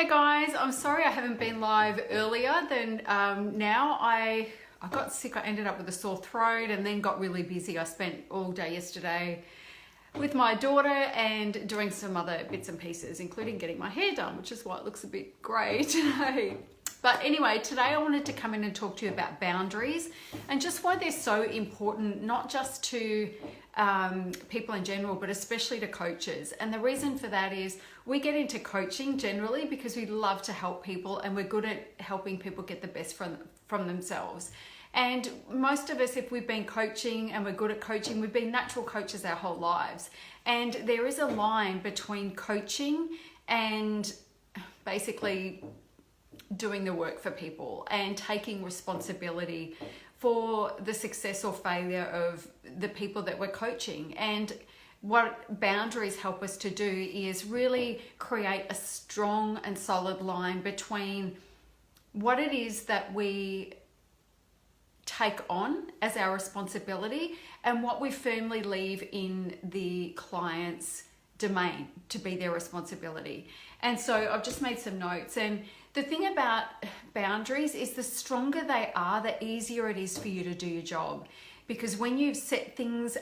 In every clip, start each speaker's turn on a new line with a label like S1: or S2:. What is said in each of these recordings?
S1: Hey guys, I'm sorry I haven't been live earlier than now. I got sick. I ended up with a sore throat and then got really busy. I spent all day yesterday with my daughter and doing some other bits and pieces, including getting my hair done, which is why it looks a bit grey today. But anyway, today I wanted to come in and talk to you about boundaries and just why they're so important, not just to people in general, but especially to coaches. And the reason for that is we get into coaching generally because we love to help people and we're good at helping people get the best from themselves. And most of us, if we've been coaching and we're good at coaching, we've been natural coaches our whole lives. And there is a line between coaching and basically doing the work for people and taking responsibility for the success or failure of the people that we're coaching. And what boundaries help us to do is really create a strong and solid line between what it is that we take on as our responsibility and what we firmly leave in the client's domain to be their responsibility. And so I've just made some notes, and the thing about boundaries is the stronger they are, the easier it is for you to do your job. Because when you've set things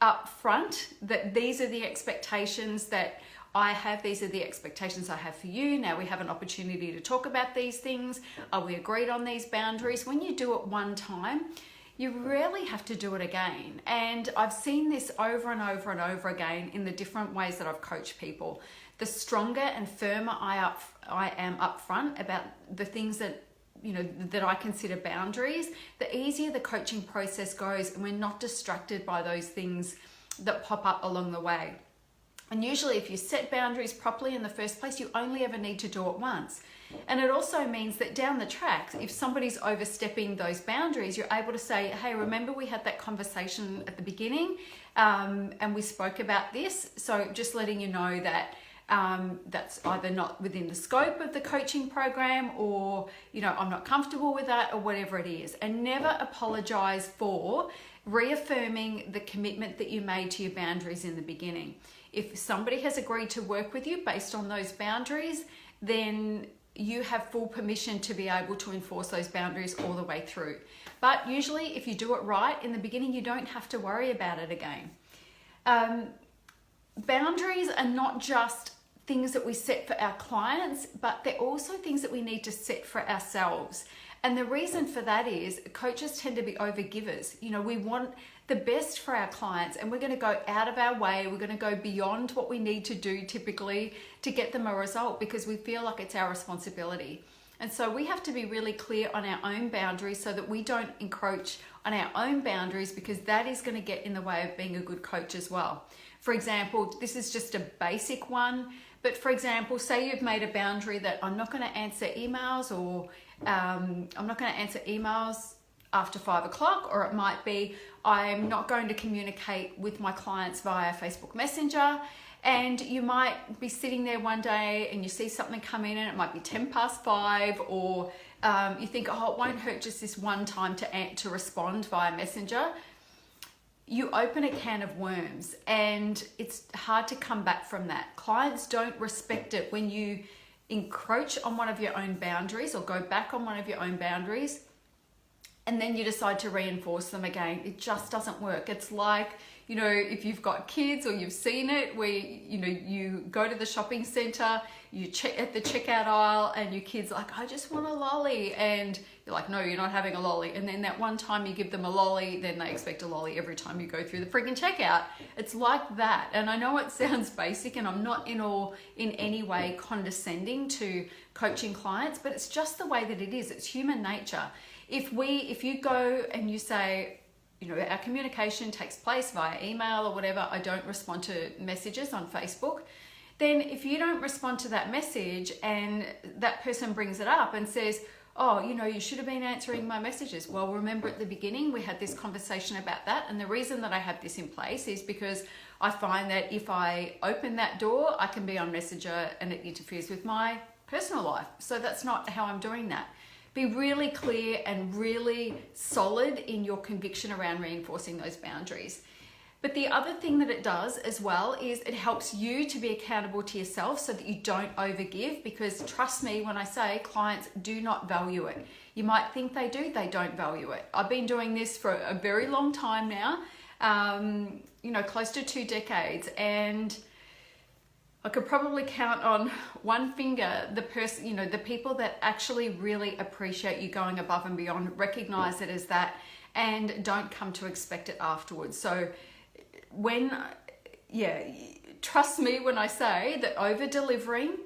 S1: up front, that these are the expectations that I have, these are the expectations I have for you. Now we have an opportunity to talk about these things. Are we agreed on these boundaries? When you do it one time, you rarely have to do it again. And I've seen this over and over and over again in the different ways that I've coached people. The stronger and firmer I am upfront about the things that that I consider boundaries, the easier the coaching process goes, and we're not distracted by those things that pop up along the way. And usually if you set boundaries properly in the first place, you only ever need to do it once. And it also means that down the track, if somebody's overstepping those boundaries, you're able to say, hey, remember we had that conversation at the beginning and we spoke about this. So just letting you know that that's either not within the scope of the coaching program, or I'm not comfortable with that, or whatever it is. And never apologize for reaffirming the commitment that you made to your boundaries in the beginning. If somebody has agreed to work with you based on those boundaries, then you have full permission to be able to enforce those boundaries all the way through. But usually if you do it right in the beginning, you don't have to worry about it again. Boundaries are not just things that we set for our clients, but they're also things that we need to set for ourselves. And the reason for that is coaches tend to be overgivers. We want the best for our clients, and we're going to go out of our way. We're going to go beyond what we need to do typically to get them a result, because we feel like it's our responsibility. And so we have to be really clear on our own boundaries so that we don't encroach on our own boundaries, because that is going to get in the way of being a good coach as well. For example, this is just a basic one, but for example, say you've made a boundary that I'm not going to answer emails, or I'm not going to answer emails after 5 o'clock, or it might be I'm not going to communicate with my clients via Facebook Messenger. And you might be sitting there one day and you see something come in and it might be 10 past 5, or you think, oh, it won't hurt just this one time to respond via Messenger. You open a can of worms and it's hard to come back from that. Clients don't respect it when you encroach on one of your own boundaries or go back on one of your own boundaries and then you decide to reinforce them again. It just doesn't work. It's like, if you've got kids, or you've seen it, where you go to the shopping center, you check at the checkout aisle and your kid's like, I just want a lolly, and you're like, no, you're not having a lolly. And then that one time you give them a lolly, then they expect a lolly every time you go through the freaking checkout. It's like that. And I know it sounds basic, and I'm not in any way condescending to coaching clients, but it's just the way that it is. It's human nature. If you go and you say, our communication takes place via email or whatever, I don't respond to messages on Facebook, then if you don't respond to that message and that person brings it up and says, oh, you should have been answering my messages. Well, remember at the beginning, we had this conversation about that. And the reason that I have this in place is because I find that if I open that door, I can be on Messenger and it interferes with my personal life. So that's not how I'm doing that. Be really clear and really solid in your conviction around reinforcing those boundaries. But the other thing that it does as well is it helps you to be accountable to yourself so that you don't overgive, because trust me when I say clients do not value it. You might think they do, they don't value it. I've been doing this for a very long time now, close to 2 decades, and I could probably count on one finger the people that actually really appreciate you going above and beyond, recognize it as that, and don't come to expect it afterwards. So trust me when I say that over delivering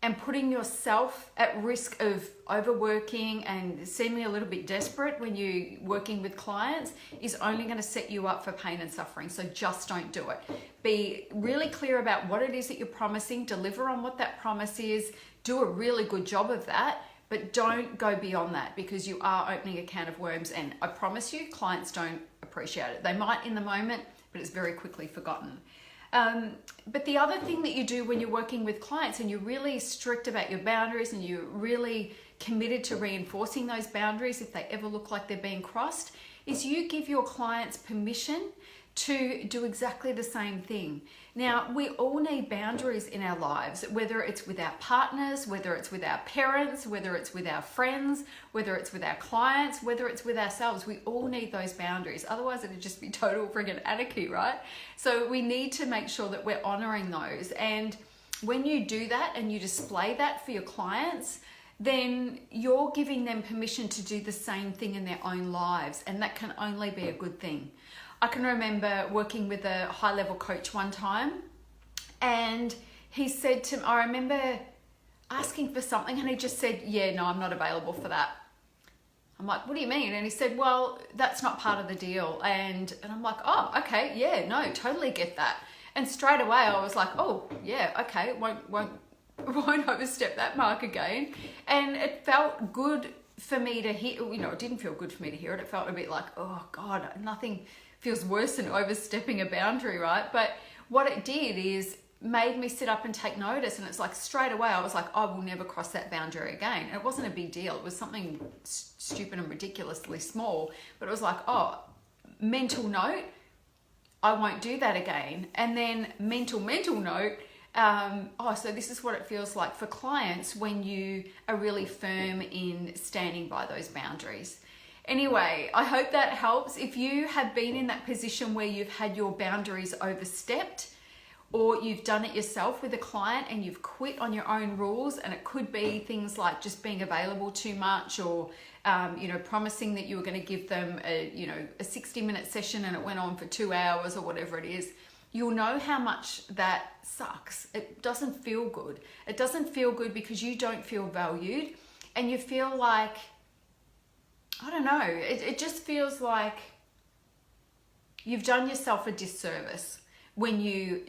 S1: and putting yourself at risk of overworking and seeming a little bit desperate when you're working with clients is only going to set you up for pain and suffering. So just don't do it. Be really clear about what it is that you're promising, deliver on what that promise is, do a really good job of that, but don't go beyond that, because you are opening a can of worms, and I promise you clients don't appreciate it. They might in the moment, but it's very quickly forgotten. But the other thing that you do when you're working with clients and you're really strict about your boundaries and you're really committed to reinforcing those boundaries if they ever look like they're being crossed, is you give your clients permission to do exactly the same thing. Now, we all need boundaries in our lives, whether it's with our partners, whether it's with our parents, whether it's with our friends, whether it's with our clients, whether it's with ourselves. We all need those boundaries. Otherwise, it'd just be total friggin' anarchy, right? So we need to make sure that we're honoring those. And when you do that and you display that for your clients, then you're giving them permission to do the same thing in their own lives. And that can only be a good thing. I can remember working with a high-level coach one time, and he said to me, I remember asking for something, and he just said, yeah, no, I'm not available for that. I'm like, what do you mean? And he said, well, that's not part of the deal. And I'm like, oh, okay, yeah, no, totally get that. And straight away I was like, oh, yeah, okay, won't overstep that mark again. And it felt good for me to hear, it didn't feel good for me to hear it. It felt a bit like, oh God, nothing feels worse than overstepping a boundary, right? But what it did is made me sit up and take notice, and it's like straight away I was like, I will never cross that boundary again. And it wasn't a big deal. It was something stupid and ridiculously small, but it was like, oh, mental note, I won't do that again. And then mental note, so this is what it feels like for clients when you are really firm in standing by those boundaries. Anyway, I hope that helps. If you have been in that position where you've had your boundaries overstepped, or you've done it yourself with a client and you've quit on your own rules, and it could be things like just being available too much, or promising that you were going to give them a 60-minute session and it went on for 2 hours or whatever it is, you'll know how much that sucks. It doesn't feel good. It doesn't feel good because you don't feel valued, and you feel like, I don't know, it just feels like you've done yourself a disservice when you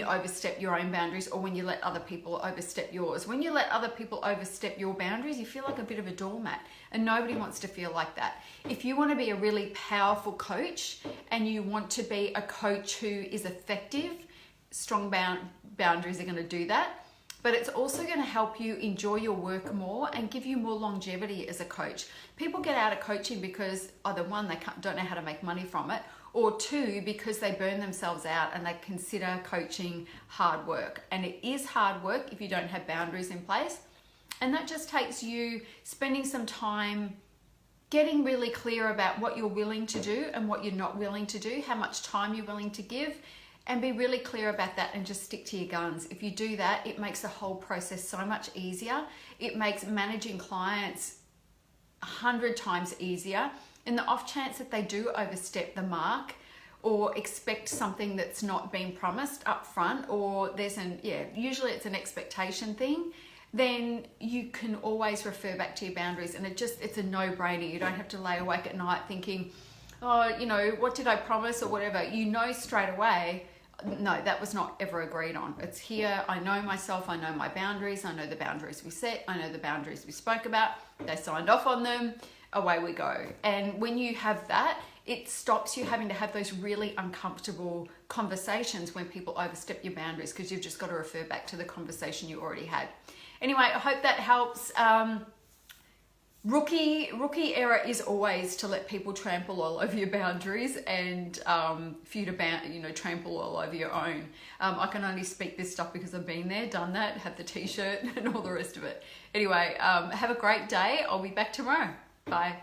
S1: overstep your own boundaries, or when you let other people overstep yours. When you let other people overstep your boundaries, you feel like a bit of a doormat, and nobody wants to feel like that. If you want to be a really powerful coach and you want to be a coach who is effective, strong boundaries are going to do that. But it's also going to help you enjoy your work more and give you more longevity as a coach. People get out of coaching because either one, they don't know how to make money from it, or two, because they burn themselves out and they consider coaching hard work. And it is hard work if you don't have boundaries in place. And that just takes you spending some time getting really clear about what you're willing to do and what you're not willing to do, how much time you're willing to give, and be really clear about that and just stick to your guns. If you do that, it makes the whole process so much easier. It makes managing clients 100 times easier. In the off chance that they do overstep the mark or expect something that's not been promised up front, or usually it's an expectation thing, then you can always refer back to your boundaries, and it's a no-brainer. You don't have to lay awake at night thinking, oh, what did I promise or whatever. You know straight away, no, that was not ever agreed on. It's here. I know myself. I know my boundaries. I know the boundaries we set. I know the boundaries we spoke about. They signed off on them. Away we go. And when you have that, it stops you having to have those really uncomfortable conversations when people overstep your boundaries, because you've just got to refer back to the conversation you already had. Anyway, I hope that helps. rookie error is always to let people trample all over your boundaries and for you to trample all over your own. I can only speak this stuff because I've been there, done that, had the t-shirt and all the rest of it. Anyway, have a great day. I'll be back tomorrow. Bye.